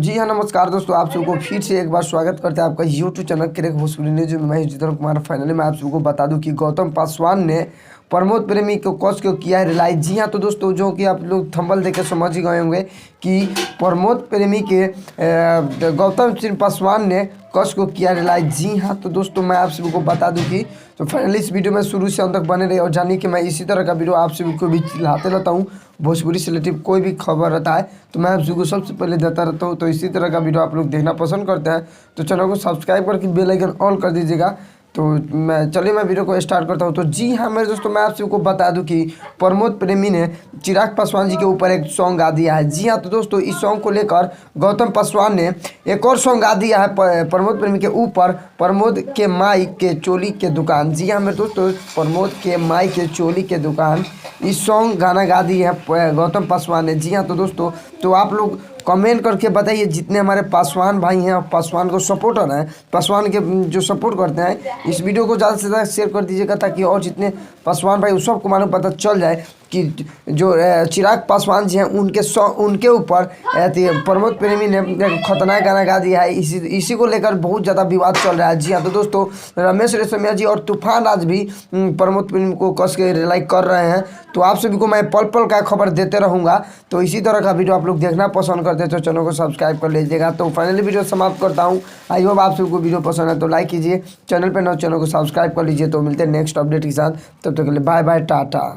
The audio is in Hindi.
जी हाँ, नमस्कार दोस्तों, आप सबको फिर से एक बार स्वागत करते हैं आपका YouTube channel crack Bhojpuri news में। मैं जितेंद्र कुमार। फाइनली मैं आप सबको बता दूं कि गौतम पासवान ने प्रमोद प्रेमी को कस को किया है रिलाइज। जी हाँ, तो दोस्तों जो कि आप लोग थंबल देख के समझ ही गए होंगे कि प्रमोद प्रेमी के गौतम सिंह पासवान ने कस को किया रिलाइज। जी हाँ, तो दोस्तों मैं आप सभी को बता दूं कि तो फाइनली इस वीडियो में शुरू से अंत तक बने रहे और जानिए कि मैं इसी तरह का वीडियो आप सभी को भी लाते रहता हूँ। भोजपुरी से रिलेटिव कोई भी खबर रहता है तो मैं आप सभी को सबसे पहले देता रहता हूँ। तो इसी तरह का वीडियो आप लोग देखना पसंद करते हैं तो चैनल को सब्सक्राइब करके बेल आइकन ऑन कर दीजिएगा। तो चलिए मैं वीडियो को स्टार्ट करता हूँ। तो जी हाँ मेरे दोस्तों, मैं आप सबको बता दूं कि प्रमोद प्रेमी ने चिराग पासवान जी के ऊपर एक सॉन्ग गा दिया है। जी हाँ, तो दोस्तों इस सॉन्ग को लेकर गौतम पासवान ने एक और सॉन्ग गा दिया है प्रमोद प्रेमी के ऊपर, प्रमोद के माई के चोली के दुकान। जी हाँ मेरे दोस्तों, प्रमोद के माई के चोली के दुकान इस सॉन्ग गाना गा दी है गौतम पासवान ने। जी हाँ, तो दोस्तों तो आप लोग कमेंट करके बताइए जितने हमारे पासवान भाई हैं और पासवान को सपोर्टर हैं, पासवान के जो सपोर्ट करते हैं, इस वीडियो को ज़्यादा से ज़्यादा शेयर कर दीजिएगा ताकि और जितने पासवान भाई उस सबको मालूम पता चल जाए कि जो चिराग पासवान जी हैं उनके ऊपर प्रमोद प्रेमी ने खतरनाक गाना गा दिया है। इसी को लेकर बहुत ज़्यादा विवाद चल रहा है। जी हाँ, तो दोस्तों रमेश रेशमिया जी और तूफान आज भी प्रमोद प्रेमी को कस के लाइक कर रहे हैं। तो आप सभी को मैं पल पल का खबर देते रहूँगा। तो इसी तरह का वीडियो आप लोग देखना पसंद करते हैं तो चैनल को सब्सक्राइब कर लीजिएगा। तो फाइनली वीडियो समाप्त करता हूँ। आई होप आप सबको वीडियो पसंद है तो लाइक कीजिए, चैनल पर नए चैनल को सब्सक्राइब कर लीजिए। तो मिलते हैं नेक्स्ट अपडेट के साथ, तब तक के लिए बाय बाय, टाटा।